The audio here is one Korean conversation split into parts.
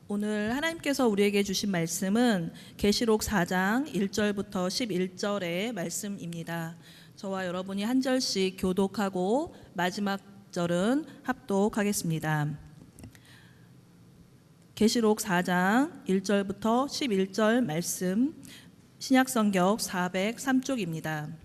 오늘 하나님께서 우리에게 주신 말씀은 계시록 4장 1절부터 11절의 말씀입니다. 저와 여러분이 한 절씩 교독하고 마지막 절은 합독하겠습니다. 계시록 4장 1절부터 11절 말씀, 신약성경 403쪽입니다.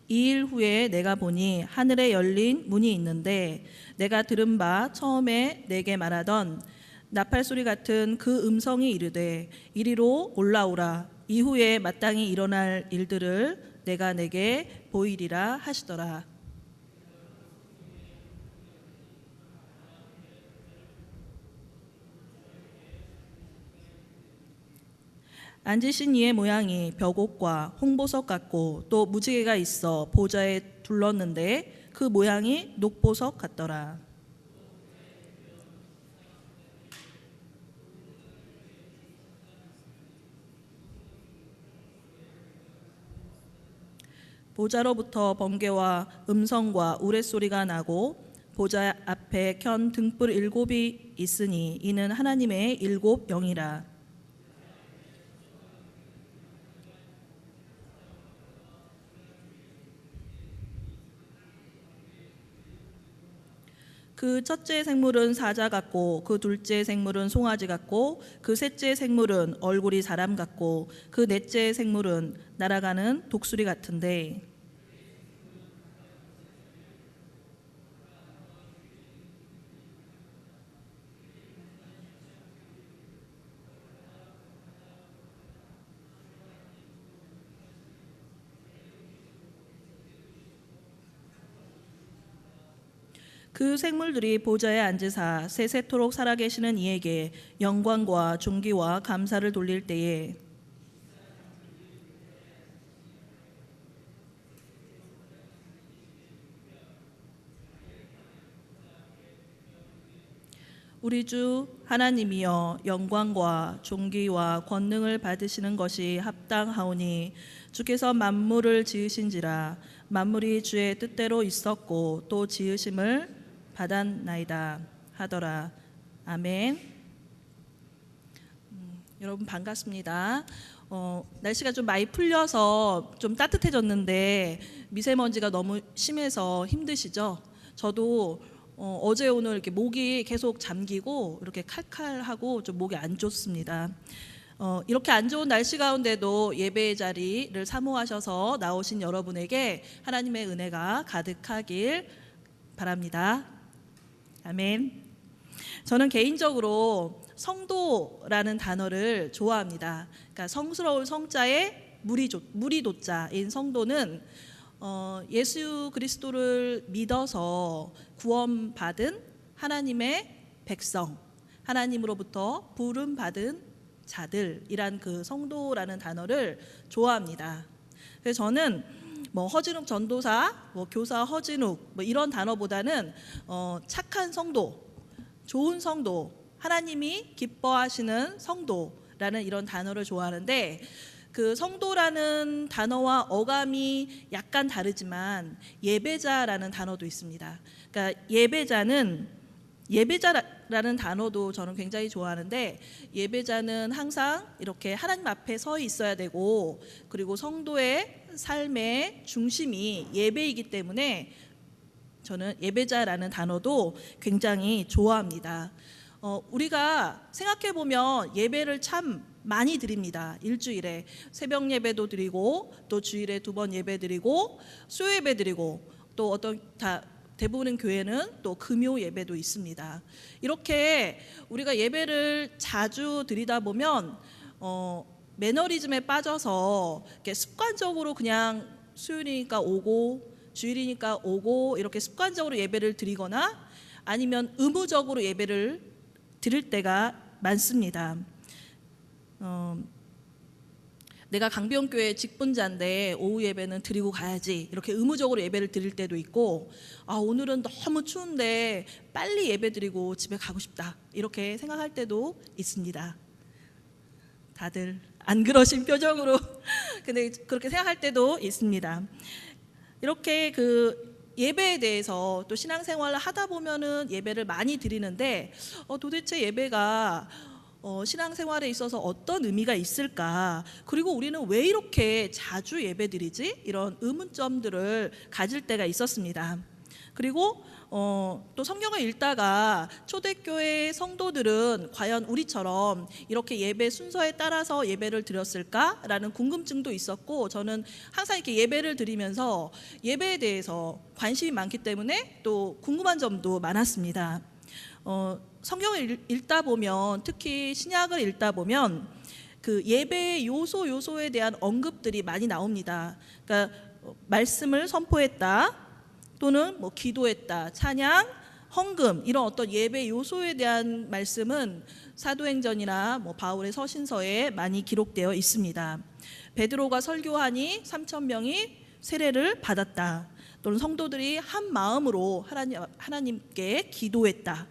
2일 후에 내가 보니 하늘에 열린 문이 있는데 내가 들은 바 처음에 내게 말하던 나팔소리 같은 그 음성이 이르되 이리로 올라오라. 이후에 마땅히 일어날 일들을 내가 내게 보이리라 하시더라. 앉으신 이의 모양이 벽옥과 홍보석 같고 또 무지개가 있어 보좌에 둘렀는데 그 모양이 녹보석 같더라. 보좌로부터 번개와 음성과 우레소리가 나고 보좌 앞에 켠 등불 7이 있으니 이는 하나님의 7 영이라. 그 첫째 생물은 사자 같고 그 둘째 생물은 송아지 같고 그 셋째 생물은 얼굴이 사람 같고 그 넷째 생물은 날아가는 독수리 같은데 그 생물들이 보좌에 앉으사 세세토록 살아계시는 이에게 영광과 존귀와 감사를 돌릴 때에 우리 주 하나님이여 영광과 존귀와 권능을 받으시는 것이 합당하오니 주께서 만물을 지으신지라 만물이 주의 뜻대로 있었고 또 지으심을 받았나이다 하더라. 아멘. 여러분 반갑습니다. 날씨가 좀 많이 풀려서 좀 따뜻해졌는데 미세먼지가 너무 심해서 힘드시죠? 저도 어제 오늘 이렇게 목이 계속 잠기고 이렇게 칼칼하고 좀 목이 안 좋습니다. 이렇게 안 좋은 날씨 가운데도 예배의 자리를 사모하셔서 나오신 여러분에게 하나님의 은혜가 가득하길 바랍니다. 아멘. 저는 개인적으로 성도라는 단어를 좋아합니다. 그러니까 성스러울 성자에 무리도자인 성도는 예수 그리스도를 믿어서 구원받은 하나님의 백성, 하나님으로부터 부름받은 자들이란 그 성도라는 단어를 좋아합니다. 그래서 저는 허진욱 전도사, 교사 허진욱 이런 단어보다는 착한 성도, 좋은 성도, 하나님이 기뻐하시는 성도라는 이런 단어를 좋아하는데 그 성도라는 단어와 어감이 약간 다르지만 예배자라는 단어도 있습니다. 그러니까 예배자라는 단어도 저는 굉장히 좋아하는데 예배자는 항상 이렇게 하나님 앞에 서 있어야 되고 그리고 성도의 삶의 중심이 예배이기 때문에 저는 예배자라는 단어도 굉장히 좋아합니다. 우리가 생각해보면 예배를 참 많이 드립니다. 일주일에 새벽 예배도 드리고 또 주일에 2번 예배 드리고 수요 예배 드리고 또 대부분의 교회는 또 금요 예배도 있습니다. 이렇게 우리가 예배를 자주 드리다 보면 매너리즘에 빠져서 이렇게 습관적으로 그냥 수요일이니까 오고 주일이니까 오고 이렇게 습관적으로 예배를 드리거나 아니면 의무적으로 예배를 드릴 때가 많습니다. 내가 강변교회 직분자인데 오후 예배는 드리고 가야지 이렇게 의무적으로 예배를 드릴 때도 있고 오늘은 너무 추운데 빨리 예배 드리고 집에 가고 싶다 이렇게 생각할 때도 있습니다. 다들 안 그러신 표정으로 근데 그렇게 생각할 때도 있습니다. 이렇게 예배에 대해서 또 신앙생활을 하다 보면은 예배를 많이 드리는데 도대체 예배가 신앙생활에 있어서 어떤 의미가 있을까? 그리고 우리는 왜 이렇게 자주 예배드리지? 이런 의문점들을 가질 때가 있었습니다. 그리고 또 성경을 읽다가 초대교회 성도들은 과연 우리처럼 이렇게 예배 순서에 따라서 예배를 드렸을까라는 궁금증도 있었고, 저는 항상 이렇게 예배를 드리면서 예배에 대해서 관심이 많기 때문에 또 궁금한 점도 많았습니다. 성경을 읽다 보면, 특히 신약을 읽다 보면 그 예배의 요소에 대한 언급들이 많이 나옵니다. 그러니까 말씀을 선포했다, 또는 뭐 기도했다, 찬양, 헌금, 이런 어떤 예배 요소에 대한 말씀은 사도행전이나 뭐 바울의 서신서에 많이 기록되어 있습니다. 베드로가 설교하니 3,000명이 세례를 받았다, 또는 성도들이 한 마음으로 하나님께 기도했다,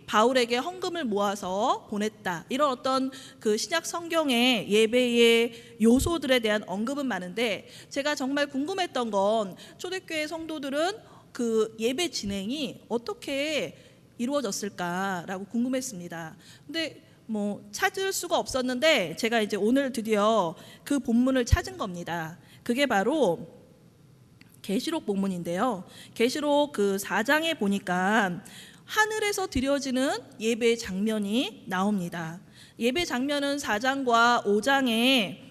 바울에게 헌금을 모아서 보냈다, 이런 어떤 그 신약 성경의 예배의 요소들에 대한 언급은 많은데, 제가 정말 궁금했던 건 초대교회 성도들은 그 예배 진행이 어떻게 이루어졌을까라고 궁금했습니다. 근데 뭐 찾을 수가 없었는데 제가 이제 오늘 드디어 그 본문을 찾은 겁니다. 그게 바로 계시록 본문인데요. 계시록 그 4장에 보니까 하늘에서 드려지는 예배 장면이 나옵니다. 예배 장면은 4장과 5장에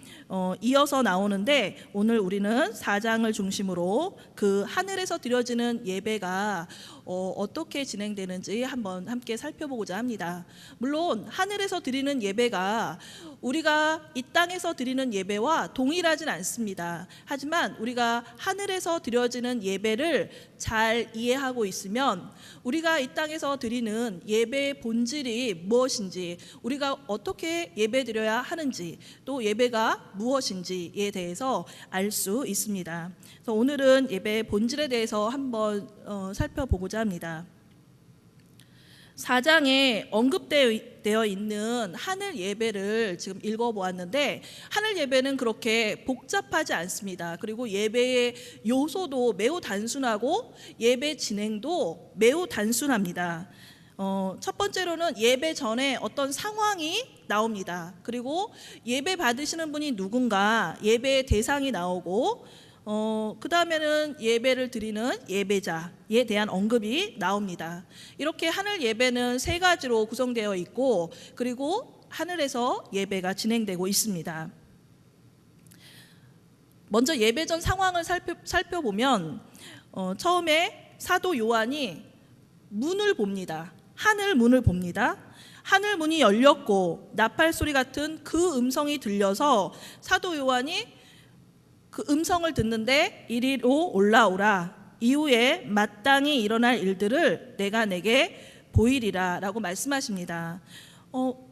이어서 나오는데, 오늘 우리는 4장을 중심으로 그 하늘에서 드려지는 예배가 어떻게 진행되는지 한번 함께 살펴보고자 합니다. 물론 하늘에서 드리는 예배가 우리가 이 땅에서 드리는 예배와 동일하진 않습니다. 하지만 우리가 하늘에서 드려지는 예배를 잘 이해하고 있으면 우리가 이 땅에서 드리는 예배의 본질이 무엇인지, 우리가 어떻게 예배 드려야 하는지, 또 예배가 무엇인지에 대해서 알 수 있습니다. 그래서 오늘은 예배의 본질에 대해서 한번 살펴보고자 합니다. 4장에 언급되어 있는 하늘 예배를 지금 읽어보았는데, 하늘 예배는 그렇게 복잡하지 않습니다. 그리고 예배의 요소도 매우 단순하고 예배 진행도 매우 단순합니다. 첫 번째로는 예배 전에 어떤 상황이 나옵니다. 그리고 예배 받으시는 분이 누군가, 예배의 대상이 나오고, 그 다음에는 예배를 드리는 예배자에 대한 언급이 나옵니다. 이렇게 하늘 예배는 세 가지로 구성되어 있고, 그리고 하늘에서 예배가 진행되고 있습니다. 먼저 예배 전 상황을 살펴보면 처음에 사도 요한이 문을 봅니다. 하늘 문을 봅니다. 하늘 문이 열렸고 나팔 소리 같은 그 음성이 들려서 사도 요한이 그 음성을 듣는데 이리로 올라오라, 이후에 마땅히 일어날 일들을 내가 내게 보이리라 라고 말씀하십니다.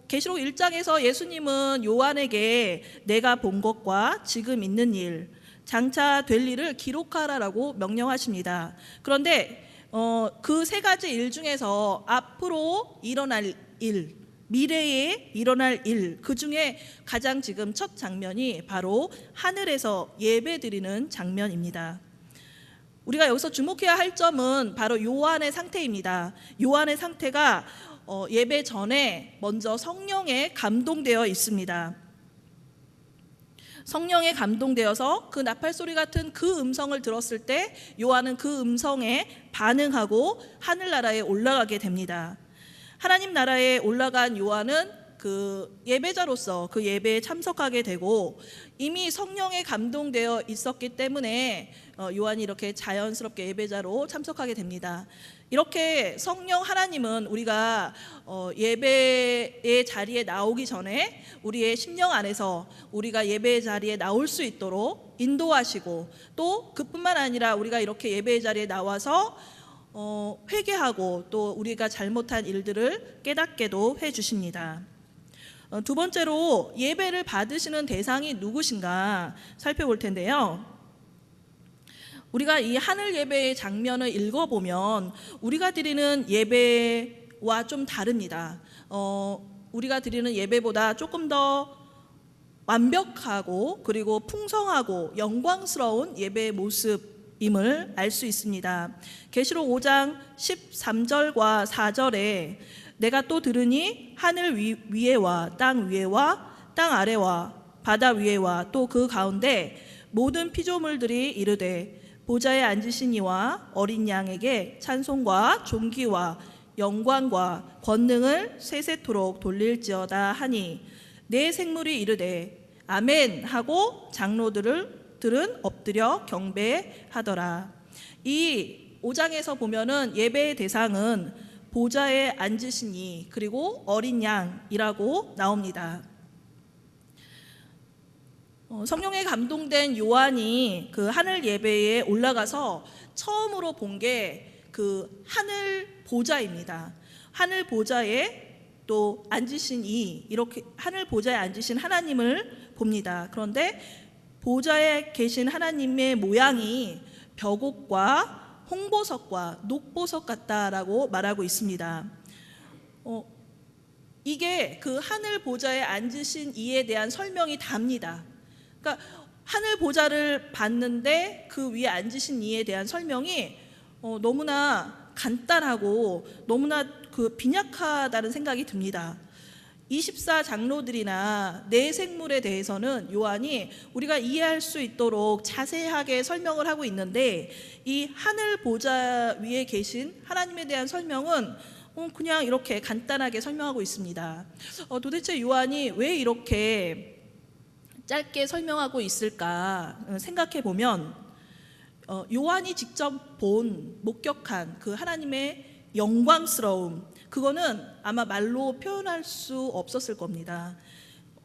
계시록 1장에서 예수님은 요한에게 내가 본 것과 지금 있는 일, 장차 될 일을 기록하라라고 명령하십니다. 그런데 그 세 가지 일 중에서 앞으로 일어날 일, 미래에 일어날 일, 그 중에 가장 지금 첫 장면이 바로 하늘에서 예배드리는 장면입니다. 우리가 여기서 주목해야 할 점은 바로 요한의 상태입니다. 요한의 상태가 예배 전에 먼저 성령에 감동되어 있습니다. 성령에 감동되어서 그 나팔 소리 같은 그 음성을 들었을 때 요한은 그 음성에 반응하고 하늘나라에 올라가게 됩니다. 하나님 나라에 올라간 요한은 그 예배자로서 그 예배에 참석하게 되고, 이미 성령에 감동되어 있었기 때문에 요한이 이렇게 자연스럽게 예배자로 참석하게 됩니다. 이렇게 성령 하나님은 우리가 예배의 자리에 나오기 전에 우리의 심령 안에서 우리가 예배의 자리에 나올 수 있도록 인도하시고, 또 그뿐만 아니라 우리가 이렇게 예배의 자리에 나와서 회개하고 또 우리가 잘못한 일들을 깨닫게도 해주십니다. 두 번째로 예배를 받으시는 대상이 누구신가 살펴볼 텐데요. 우리가 이 하늘 예배의 장면을 읽어보면 우리가 드리는 예배와 좀 다릅니다. 우리가 드리는 예배보다 조금 더 완벽하고 그리고 풍성하고 영광스러운 예배의 모습 임을 알 수 있습니다. 계시록 5장 13절과 4절에 내가 또 들으니 하늘 위에와 땅 위에와 땅 아래와 바다 위에와 또 그 가운데 모든 피조물들이 이르되 보좌에 앉으신 이와 어린 양에게 찬송과 존귀와 영광과 권능을 세세토록 돌릴지어다 하니 내 생물이 이르되 아멘 하고 장로들은 엎드려 경배하더라. 이 5장에서 보면은 예배의 대상은 보좌에 앉으신 이 그리고 어린 양이라고 나옵니다. 성령에 감동된 요한이 그 하늘 예배에 올라가서 처음으로 본 게 그 하늘 보좌입니다. 하늘 보좌에 또 앉으신 이렇게 하늘 보좌에 앉으신 하나님을 봅니다. 그런데 보좌에 계신 하나님의 모양이 벽옥과 홍보석과 녹보석 같다라고 말하고 있습니다. 이게 그 하늘 보좌에 앉으신 이에 대한 설명이 답니다. 그러니까 하늘 보좌를 봤는데 그 위에 앉으신 이에 대한 설명이 너무나 간단하고 너무나 그 빈약하다는 생각이 듭니다. 24 장로들이나 네 생물에 대해서는 요한이 우리가 이해할 수 있도록 자세하게 설명을 하고 있는데 이 하늘 보좌 위에 계신 하나님에 대한 설명은 그냥 이렇게 간단하게 설명하고 있습니다. 도대체 요한이 왜 이렇게 짧게 설명하고 있을까 생각해 보면 요한이 직접 목격한 그 하나님의 영광스러움, 그거는 아마 말로 표현할 수 없었을 겁니다.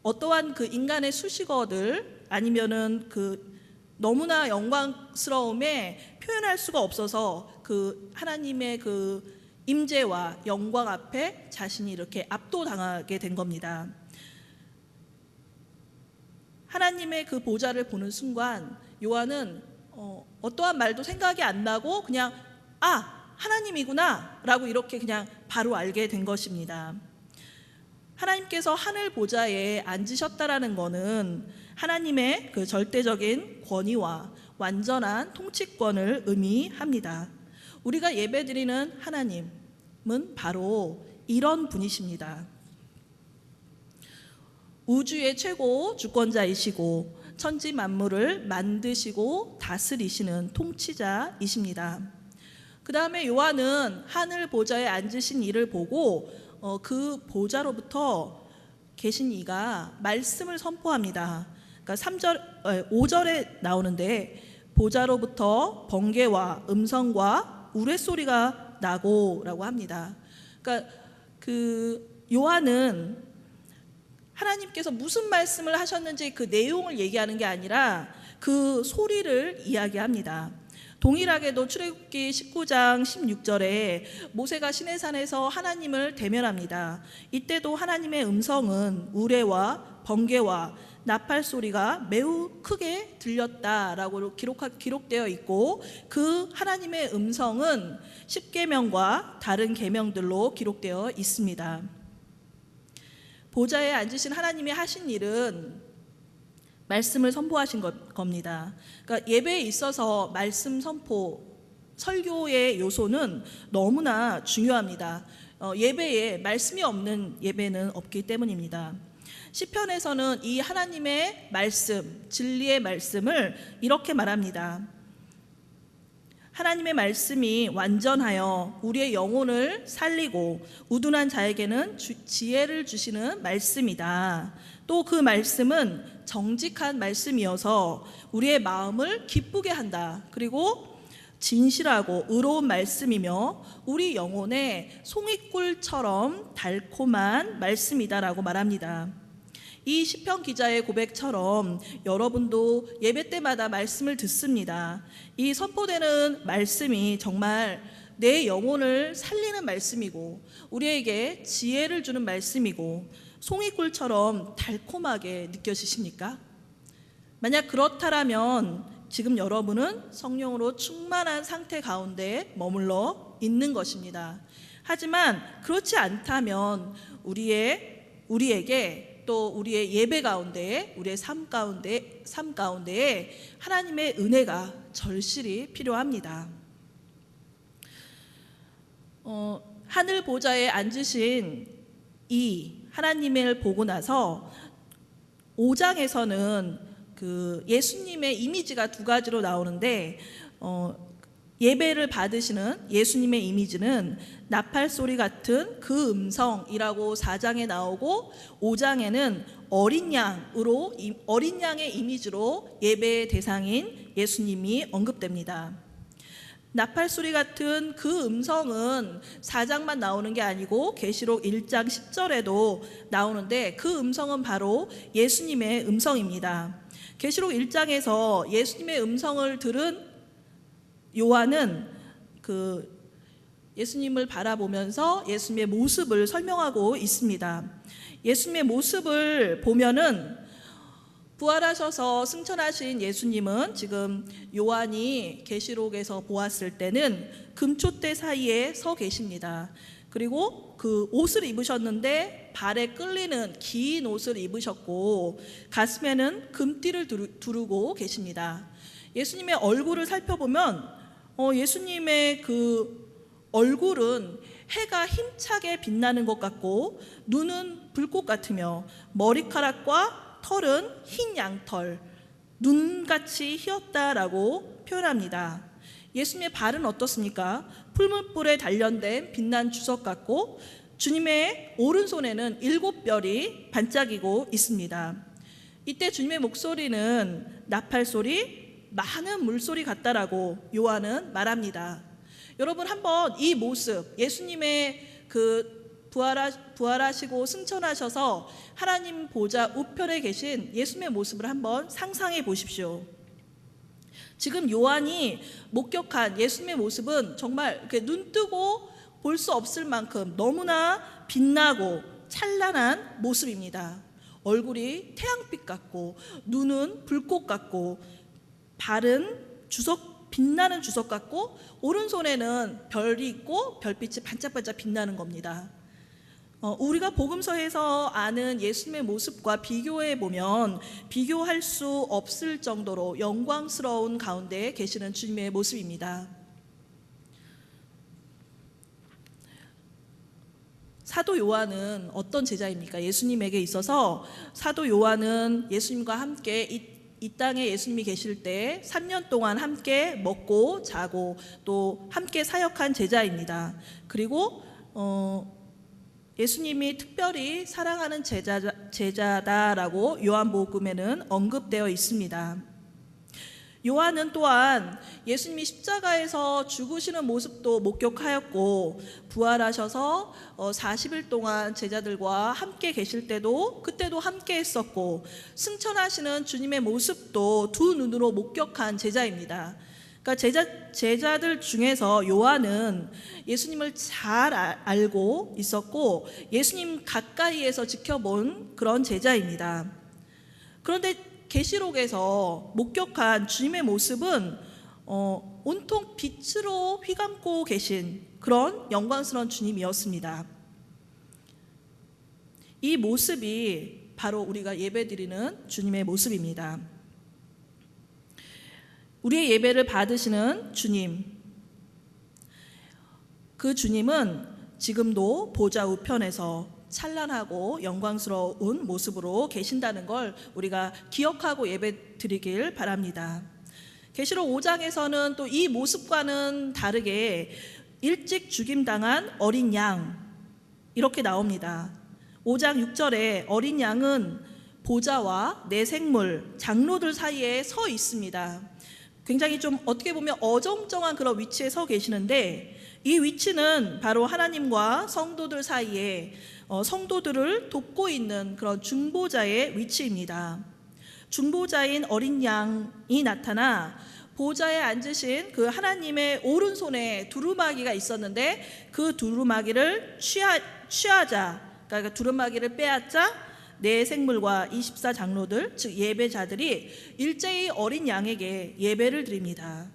어떠한 그 인간의 수식어들 아니면은 그 너무나 영광스러움에 표현할 수가 없어서 그 하나님의 그 임재와 영광 앞에 자신이 이렇게 압도당하게 된 겁니다. 하나님의 그 보좌를 보는 순간 요한은 어떠한 말도 생각이 안 나고 그냥 하나님이구나 라고 이렇게 그냥 바로 알게 된 것입니다. 하나님께서 하늘 보좌에 앉으셨다라는 것은 하나님의 그 절대적인 권위와 완전한 통치권을 의미합니다. 우리가 예배드리는 하나님은 바로 이런 분이십니다. 우주의 최고 주권자이시고 천지 만물을 만드시고 다스리시는 통치자이십니다. 그 다음에 요한은 하늘 보좌에 앉으신 이를 보고 그 보좌로부터 계신 이가 말씀을 선포합니다. 그러니까 5절에 나오는데 보좌로부터 번개와 음성과 우레소리가 나고 라고 합니다. 그러니까 그 요한은 하나님께서 무슨 말씀을 하셨는지 그 내용을 얘기하는 게 아니라 그 소리를 이야기합니다. 동일하게도 출애굽기 19장 16절에 모세가 시내산에서 하나님을 대면합니다. 이때도 하나님의 음성은 우레와 번개와 나팔 소리가 매우 크게 들렸다라고 기록되어 있고 그 하나님의 음성은 십계명과 다른 계명들로 기록되어 있습니다. 보좌에 앉으신 하나님이 하신 일은 말씀을 선포하신 겁니다. 그러니까 예배에 있어서 말씀 선포, 설교의 요소는 너무나 중요합니다. 예배에 말씀이 없는 예배는 없기 때문입니다. 시편에서는 이 하나님의 말씀, 진리의 말씀을 이렇게 말합니다. 하나님의 말씀이 완전하여 우리의 영혼을 살리고 우둔한 자에게는 지혜를 주시는 말씀이다. 또 그 말씀은 정직한 말씀이어서 우리의 마음을 기쁘게 한다. 그리고 진실하고 의로운 말씀이며 우리 영혼의 송이꿀처럼 달콤한 말씀이다라고 말합니다. 이 시편 기자의 고백처럼 여러분도 예배 때마다 말씀을 듣습니다. 이 선포되는 말씀이 정말 내 영혼을 살리는 말씀이고 우리에게 지혜를 주는 말씀이고 송이꿀처럼 달콤하게 느껴지십니까? 만약 그렇다면 지금 여러분은 성령으로 충만한 상태 가운데 머물러 있는 것입니다. 하지만 그렇지 않다면 우리에게 또 우리의 예배 가운데, 우리의 삶 가운데에 하나님의 은혜가 절실히 필요합니다. 하늘 보좌에 앉으신 이 하나님을 보고 나서 5장에서는 그 예수님의 이미지가 두 가지로 나오는데, 예배를 받으시는 예수님의 이미지는 나팔 소리 같은 그 음성이라고 4장에 나오고, 5장에는 어린 양의 이미지로 예배의 대상인 예수님이 언급됩니다. 나팔 소리 같은 그 음성은 4장만 나오는 게 아니고 계시록 1장 10절에도 나오는데, 그 음성은 바로 예수님의 음성입니다. 계시록 1장에서 예수님의 음성을 들은 요한은 그 예수님을 바라보면서 예수님의 모습을 설명하고 있습니다. 예수님의 모습을 보면은 부활하셔서 승천하신 예수님은 지금 요한이 계시록에서 보았을 때는 금초대 사이에 서 계십니다. 그리고 그 옷을 입으셨는데 발에 끌리는 긴 옷을 입으셨고, 가슴에는 금띠를 두르고 계십니다. 예수님의 얼굴을 살펴보면 예수님의 그 얼굴은 해가 힘차게 빛나는 것 같고, 눈은 불꽃 같으며, 머리카락과 털은 흰 양털, 눈같이 희었다라고 표현합니다. 예수님의 발은 어떻습니까? 풀무불에 단련된 빛난 주석 같고, 주님의 오른손에는 7별이 반짝이고 있습니다. 이때 주님의 목소리는 나팔 소리, 많은 물소리 같다라고 요한은 말합니다. 여러분, 한번 이 모습, 예수님의 그 부활하시고 승천하셔서 하나님 보좌 우편에 계신 예수님의 모습을 한번 상상해 보십시오. 지금 요한이 목격한 예수님의 모습은 정말 이렇게 눈 뜨고 볼 수 없을 만큼 너무나 빛나고 찬란한 모습입니다. 얼굴이 태양빛 같고, 눈은 불꽃 같고, 발은 빛나는 주석 같고, 오른손에는 별이 있고 별빛이 반짝반짝 빛나는 겁니다. 우리가 복음서에서 아는 예수님의 모습과 비교해 보면 비교할 수 없을 정도로 영광스러운 가운데 계시는 주님의 모습입니다. 사도 요한은 어떤 제자입니까? 예수님에게 있어서 사도 요한은 예수님과 함께 이 땅에 예수님이 계실 때 3년 동안 함께 먹고 자고 또 함께 사역한 제자입니다. 그리고 예수님이 특별히 사랑하는 제자다라고 요한복음에는 언급되어 있습니다. 요한은 또한 예수님이 십자가에서 죽으시는 모습도 목격하였고, 부활하셔서 40일 동안 제자들과 함께 계실 때도 그때도 함께 했었고, 승천하시는 주님의 모습도 두 눈으로 목격한 제자입니다. 그러니까 제자들 중에서 요한은 예수님을 잘 알고 있었고, 예수님 가까이에서 지켜본 그런 제자입니다. 그런데 계시록에서 목격한 주님의 모습은 온통 빛으로 휘감고 계신 그런 영광스러운 주님이었습니다. 이 모습이 바로 우리가 예배드리는 주님의 모습입니다. 우리의 예배를 받으시는 주님, 그 주님은 지금도 보좌 우편에서 찬란하고 영광스러운 모습으로 계신다는 걸 우리가 기억하고 예배 드리길 바랍니다. 계시록 5장에서는 또 이 모습과는 다르게 일찍 죽임당한 어린 양, 이렇게 나옵니다. 5장 6절에 어린 양은 보좌와 네 생물, 장로들 사이에 서 있습니다. 굉장히 좀 어떻게 보면 어정쩡한 그런 위치에 서 계시는데, 이 위치는 바로 하나님과 성도들 사이에 성도들을 돕고 있는 그런 중보자의 위치입니다. 중보자인 어린 양이 나타나 보좌에 앉으신 그 하나님의 오른손에 두루마기가 있었는데, 그 두루마기를 취하자, 그러니까 두루마기를 빼앗자 네 생물과 24장로들, 즉 예배자들이 일제히 어린 양에게 예배를 드립니다.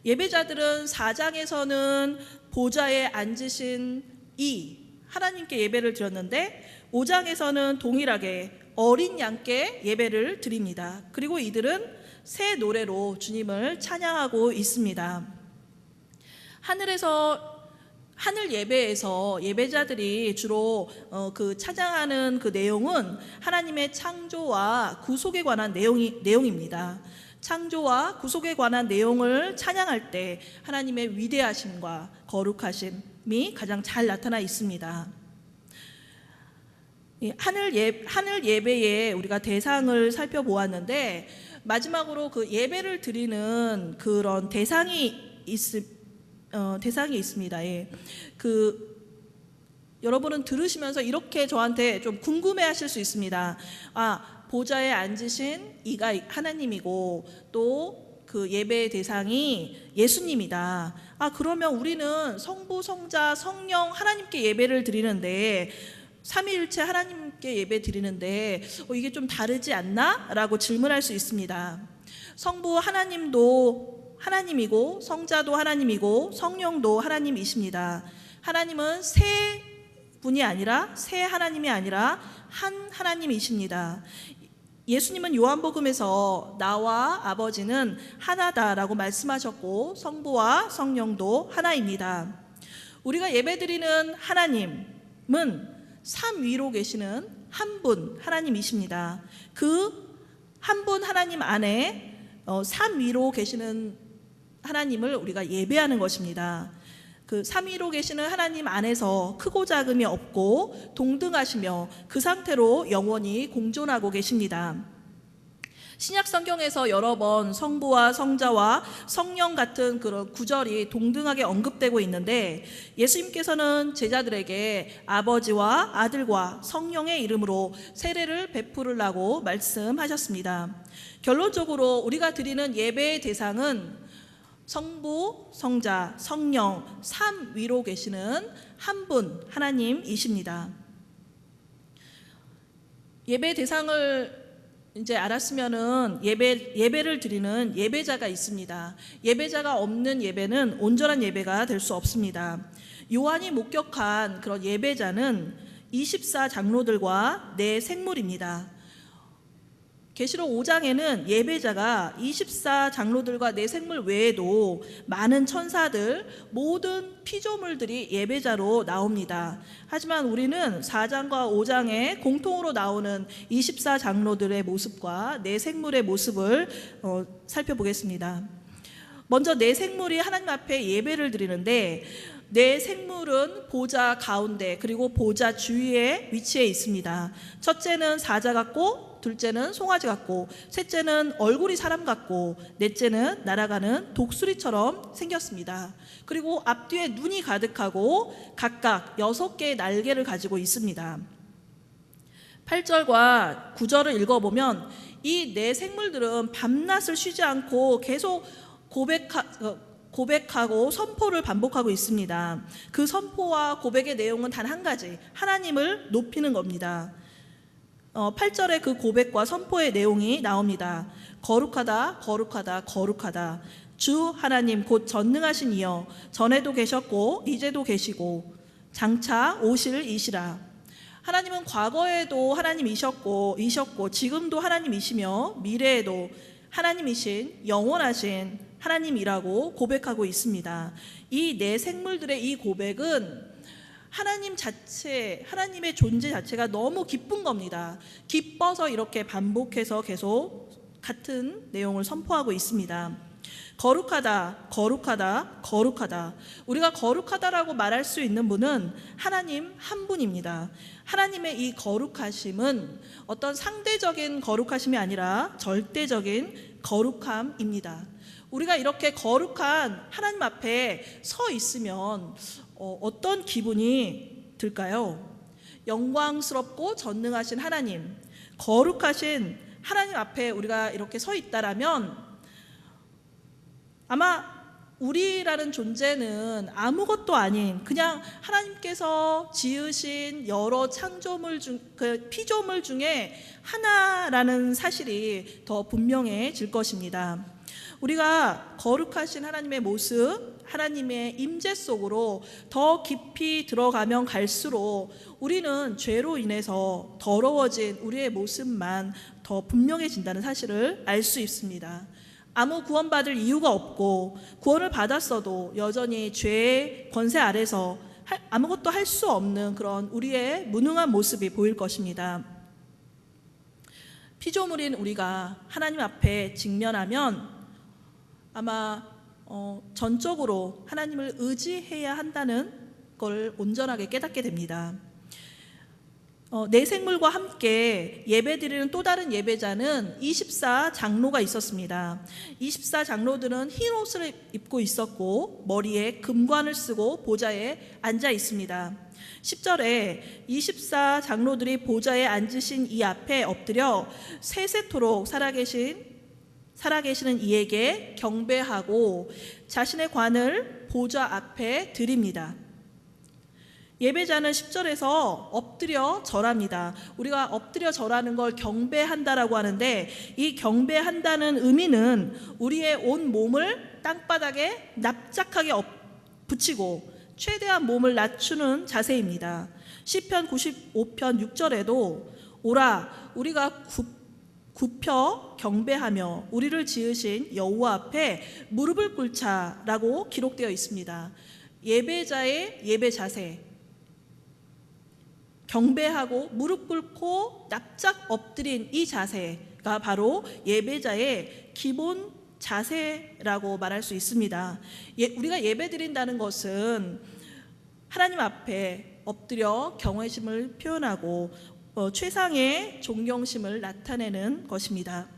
예배자들은 4장에서는 보좌에 앉으신 이 하나님께 예배를 드렸는데 5장에서는 동일하게 어린 양께 예배를 드립니다. 그리고 이들은 새 노래로 주님을 찬양하고 있습니다. 하늘 예배에서 예배자들이 주로 그 찬양하는 그 내용은 하나님의 창조와 구속에 관한 내용입니다. 창조와 구속에 관한 내용을 찬양할 때 하나님의 위대하심과 거룩하심이 가장 잘 나타나 있습니다. 하늘 예배에 우리가 대상을 살펴보았는데 마지막으로 그 예배를 드리는 그런 대상이 있습니다. 예. 여러분은 들으시면서 이렇게 저한테 좀 궁금해하실 수 있습니다. 보좌에 앉으신 이가 하나님이고 또 그 예배의 대상이 예수님이다. 그러면 우리는 성부, 성자, 성령 하나님께 예배를 드리는데 삼위일체 하나님께 예배 드리는데 이게 좀 다르지 않나? 라고 질문할 수 있습니다. 성부 하나님도 하나님이고 성자도 하나님이고 성령도 하나님이십니다. 하나님은 세 분이 아니라 세 하나님이 아니라 한 하나님이십니다. 예수님은 요한복음에서 나와 아버지는 하나다라고 말씀하셨고 성부와 성령도 하나입니다. 우리가 예배드리는 하나님은 삼위로 계시는 한 분 하나님이십니다. 그 한 분 하나님 안에 삼위로 계시는 하나님을 우리가 예배하는 것입니다. 그 삼위로 계시는 하나님 안에서 크고 작음이 없고 동등하시며 그 상태로 영원히 공존하고 계십니다. 신약 성경에서 여러 번 성부와 성자와 성령 같은 그런 구절이 동등하게 언급되고 있는데 예수님께서는 제자들에게 아버지와 아들과 성령의 이름으로 세례를 베푸르라고 말씀하셨습니다. 결론적으로 우리가 드리는 예배의 대상은 성부, 성자, 성령 삼위로 계시는 한 분 하나님이십니다. 예배 대상을 이제 알았으면은 예배를 드리는 예배자가 있습니다. 예배자가 없는 예배는 온전한 예배가 될 수 없습니다. 요한이 목격한 그런 예배자는 24장로들과 네 생물입니다. 계시록 5장에는 예배자가 24장로들과 네 생물 외에도 많은 천사들, 모든 피조물들이 예배자로 나옵니다. 하지만 우리는 4장과 5장에 공통으로 나오는 24장로들의 모습과 네 생물의 모습을 살펴보겠습니다. 먼저 네 생물이 하나님 앞에 예배를 드리는데 네 생물은 보좌 가운데 그리고 보좌 주위에 위치해 있습니다. 첫째는 사자 같고, 둘째는 송아지 같고, 셋째는 얼굴이 사람 같고, 넷째는 날아가는 독수리처럼 생겼습니다. 그리고 앞뒤에 눈이 가득하고 각각 6개의 날개를 가지고 있습니다. 8절과 9절을 읽어보면 이 네 생물들은 밤낮을 쉬지 않고 계속 고백하고 선포를 반복하고 있습니다. 그 선포와 고백의 내용은 단 한 가지, 하나님을 높이는 겁니다. 8절에 그 고백과 선포의 내용이 나옵니다. 거룩하다, 거룩하다, 거룩하다. 주 하나님 곧 전능하신 이여, 전에도 계셨고 이제도 계시고 장차 오실 이시라. 하나님은 과거에도 하나님이셨고 지금도 하나님이시며 미래에도 하나님이신 영원하신 하나님이라고 고백하고 있습니다. 이 네 생물들의 이 고백은 하나님의 존재 자체가 너무 기쁜 겁니다. 기뻐서 이렇게 반복해서 계속 같은 내용을 선포하고 있습니다. 거룩하다, 거룩하다, 거룩하다. 우리가 거룩하다라고 말할 수 있는 분은 하나님 한 분입니다. 하나님의 이 거룩하심은 어떤 상대적인 거룩하심이 아니라 절대적인 거룩함입니다. 우리가 이렇게 거룩한 하나님 앞에 서 있으면 어떤 기분이 들까요? 영광스럽고 전능하신 하나님, 거룩하신 하나님 앞에 우리가 이렇게 서 있다라면 아마 우리라는 존재는 아무것도 아닌 그냥 하나님께서 지으신 여러 창조물 피조물 중에 하나라는 사실이 더 분명해질 것입니다. 우리가 거룩하신 하나님의 모습 하나님의 임재 속으로 더 깊이 들어가면 갈수록 우리는 죄로 인해서 더러워진 우리의 모습만 더 분명해진다는 사실을 알 수 있습니다. 아무 구원받을 이유가 없고 구원을 받았어도 여전히 죄의 권세 아래서 아무것도 할 수 없는 그런 우리의 무능한 모습이 보일 것입니다. 피조물인 우리가 하나님 앞에 직면하면 아마 전적으로 하나님을 의지해야 한다는 걸 온전하게 깨닫게 됩니다. 내 생물과 함께 예배드리는 또 다른 예배자는 24 장로가 있었습니다. 24 장로들은 흰 옷을 입고 있었고 머리에 금관을 쓰고 보좌에 앉아 있습니다. 10절에 24 장로들이 보좌에 앉으신 이 앞에 엎드려 세세토록 살아계시는 이에게 경배하고 자신의 관을 보좌 앞에 드립니다. 예배자는 10절에서 엎드려 절합니다. 우리가 엎드려 절하는 걸 경배한다라고 하는데, 이 경배한다는 의미는 우리의 온 몸을 땅바닥에 납작하게 붙이고 최대한 몸을 낮추는 자세입니다. 시편 95편 6절에도 오라 우리가 굽혀 경배하며 우리를 지으신 여호와 앞에 무릎을 꿇자라고 기록되어 있습니다. 예배자의 예배 자세, 경배하고 무릎 꿇고 납작 엎드린 이 자세가 바로 예배자의 기본 자세라고 말할 수 있습니다. 우리가 예배드린다는 것은 하나님 앞에 엎드려 경외심을 표현하고 최상의 존경심을 나타내는 것입니다.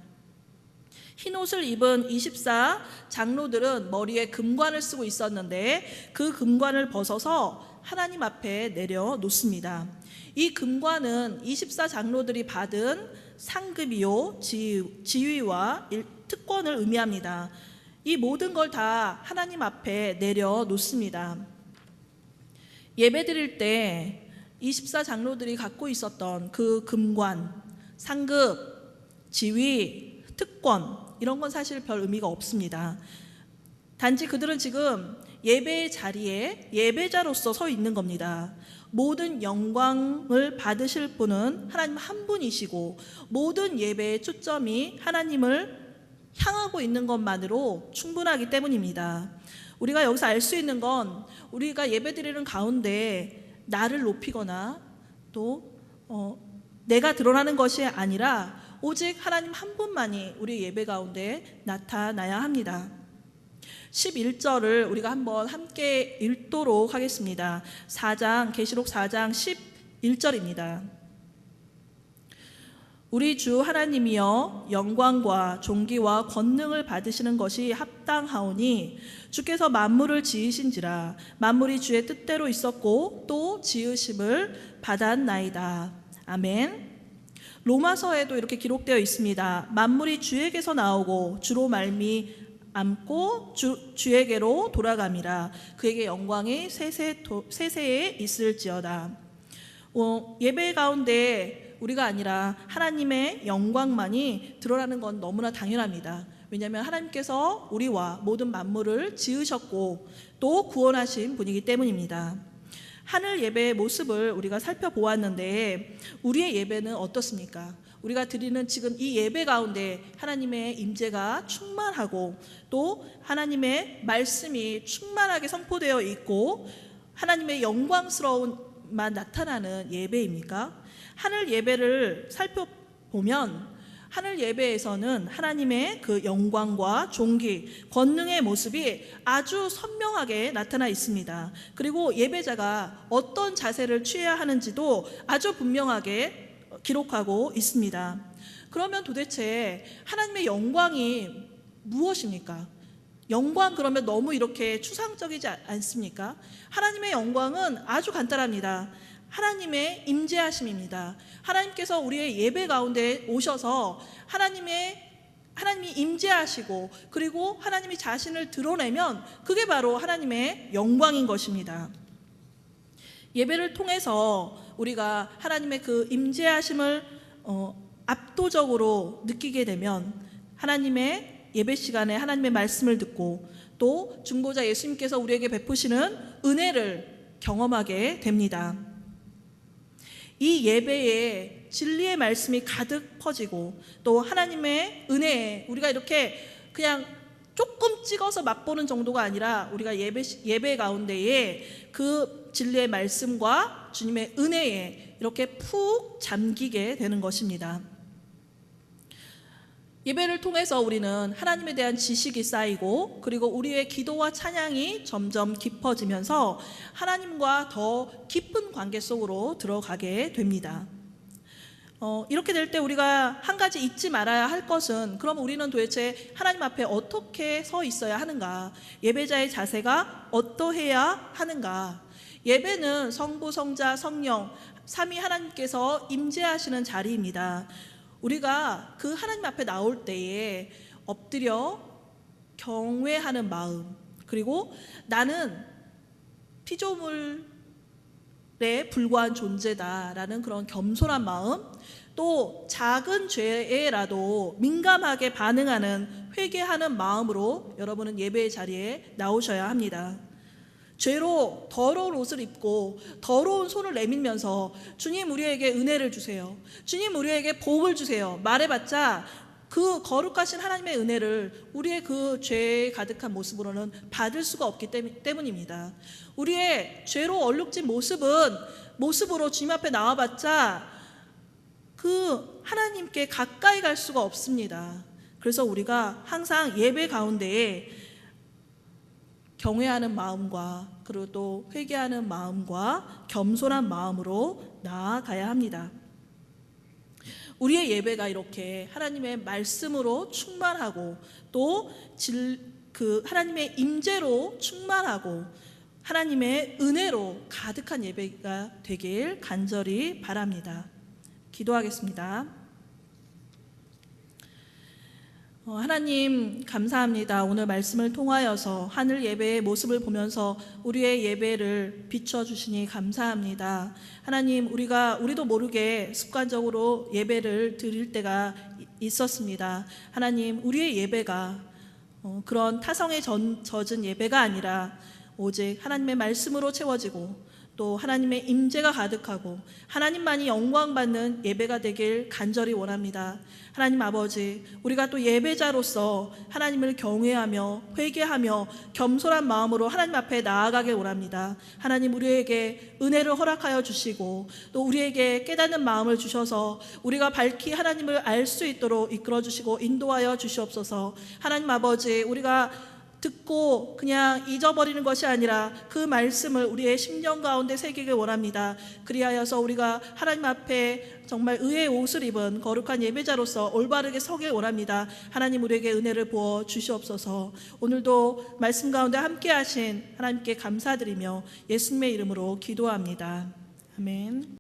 흰 옷을 입은 24 장로들은 머리에 금관을 쓰고 있었는데 그 금관을 벗어서 하나님 앞에 내려놓습니다. 이 금관은 24 장로들이 받은 상급이요 지위와 특권을 의미합니다. 이 모든 걸 다 하나님 앞에 내려놓습니다. 예배드릴 때 24 장로들이 갖고 있었던 그 금관, 상급, 지위, 특권 이런 건 사실 별 의미가 없습니다. 단지 그들은 지금 예배의 자리에 예배자로서 서 있는 겁니다. 모든 영광을 받으실 분은 하나님 한 분이시고 모든 예배의 초점이 하나님을 향하고 있는 것만으로 충분하기 때문입니다. 우리가 여기서 알 수 있는 건 우리가 예배드리는 가운데 나를 높이거나 또 내가 드러나는 것이 아니라 오직 하나님 한 분만이 우리 예배 가운데 나타나야 합니다. 11절을 우리가 한번 함께 읽도록 하겠습니다. 계시록 4장 11절입니다. 우리 주 하나님이여 영광과 존귀와 권능을 받으시는 것이 합당하오니 주께서 만물을 지으신지라 만물이 주의 뜻대로 있었고 또 지으심을 받았나이다. 아멘. 로마서에도 이렇게 기록되어 있습니다. 만물이 주에게서 나오고 주로 말미암고 주에게로 돌아감이라 그에게 영광이 세세에 있을지어다. 예배 가운데 우리가 아니라 하나님의 영광만이 드러나는 건 너무나 당연합니다. 왜냐하면 하나님께서 우리와 모든 만물을 지으셨고 또 구원하신 분이기 때문입니다. 하늘 예배의 모습을 우리가 살펴보았는데 우리의 예배는 어떻습니까? 우리가 드리는 지금 이 예배 가운데 하나님의 임재가 충만하고 또 하나님의 말씀이 충만하게 선포되어 있고 하나님의 영광스러움만 나타나는 예배입니까? 하늘 예배를 살펴보면 하늘 예배에서는 하나님의 그 영광과 존귀, 권능의 모습이 아주 선명하게 나타나 있습니다. 그리고 예배자가 어떤 자세를 취해야 하는지도 아주 분명하게 기록하고 있습니다. 그러면 도대체 하나님의 영광이 무엇입니까? 영광 그러면 너무 이렇게 추상적이지 않습니까? 하나님의 영광은 아주 간단합니다. 하나님의 임재하심입니다. 하나님께서 우리의 예배 가운데 오셔서 하나님이 임재하시고 그리고 하나님이 자신을 드러내면 그게 바로 하나님의 영광인 것입니다. 예배를 통해서 우리가 하나님의 그 임재하심을 압도적으로 느끼게 되면 하나님의 예배 시간에 하나님의 말씀을 듣고 또 중보자 예수님께서 우리에게 베푸시는 은혜를 경험하게 됩니다. 이 예배에 진리의 말씀이 가득 퍼지고 또 하나님의 은혜에 우리가 이렇게 그냥 조금 찍어서 맛보는 정도가 아니라 우리가 예배 가운데에 그 진리의 말씀과 주님의 은혜에 이렇게 푹 잠기게 되는 것입니다. 예배를 통해서 우리는 하나님에 대한 지식이 쌓이고 그리고 우리의 기도와 찬양이 점점 깊어지면서 하나님과 더 깊은 관계 속으로 들어가게 됩니다. 이렇게 될 때 우리가 한 가지 잊지 말아야 할 것은 그럼 우리는 도대체 하나님 앞에 어떻게 서 있어야 하는가? 예배자의 자세가 어떠해야 하는가? 예배는 성부, 성자, 성령 삼위 하나님께서 임재하시는 자리입니다. 우리가 그 하나님 앞에 나올 때에 엎드려 경외하는 마음, 그리고 나는 피조물에 불과한 존재다라는 그런 겸손한 마음, 또 작은 죄에라도 민감하게 반응하는 회개하는 마음으로 여러분은 예배의 자리에 나오셔야 합니다. 죄로 더러운 옷을 입고 더러운 손을 내밀면서 주님 우리에게 은혜를 주세요, 주님 우리에게 복을 주세요 말해봤자 그 거룩하신 하나님의 은혜를 우리의 그 죄에 가득한 모습으로는 받을 수가 없기 때문입니다. 우리의 죄로 얼룩진 모습으로 주님 앞에 나와봤자 그 하나님께 가까이 갈 수가 없습니다. 그래서 우리가 항상 예배 가운데에 경외하는 마음과 그리고 또 회개하는 마음과 겸손한 마음으로 나아가야 합니다. 우리의 예배가 이렇게 하나님의 말씀으로 충만하고 또 그 하나님의 임재로 충만하고 하나님의 은혜로 가득한 예배가 되길 간절히 바랍니다. 기도하겠습니다. 하나님 감사합니다. 오늘 말씀을 통하여서 하늘 예배의 모습을 보면서 우리의 예배를 비춰주시니 감사합니다. 하나님 우리도 모르게 습관적으로 예배를 드릴 때가 있었습니다. 하나님 우리의 예배가 그런 타성에 젖은 예배가 아니라 오직 하나님의 말씀으로 채워지고 또 하나님의 임재가 가득하고 하나님만이 영광받는 예배가 되길 간절히 원합니다. 하나님 아버지, 우리가 또 예배자로서 하나님을 경외하며 회개하며 겸손한 마음으로 하나님 앞에 나아가길 원합니다. 하나님 우리에게 은혜를 허락하여 주시고 또 우리에게 깨닫는 마음을 주셔서 우리가 밝히 하나님을 알 수 있도록 이끌어 주시고 인도하여 주시옵소서. 하나님 아버지, 우리가 듣고 그냥 잊어버리는 것이 아니라 그 말씀을 우리의 심령 가운데 새기길 원합니다. 그리하여서 우리가 하나님 앞에 정말 의의 옷을 입은 거룩한 예배자로서 올바르게 서길 원합니다. 하나님 우리에게 은혜를 부어 주시옵소서. 오늘도 말씀 가운데 함께 하신 하나님께 감사드리며 예수님의 이름으로 기도합니다. 아멘.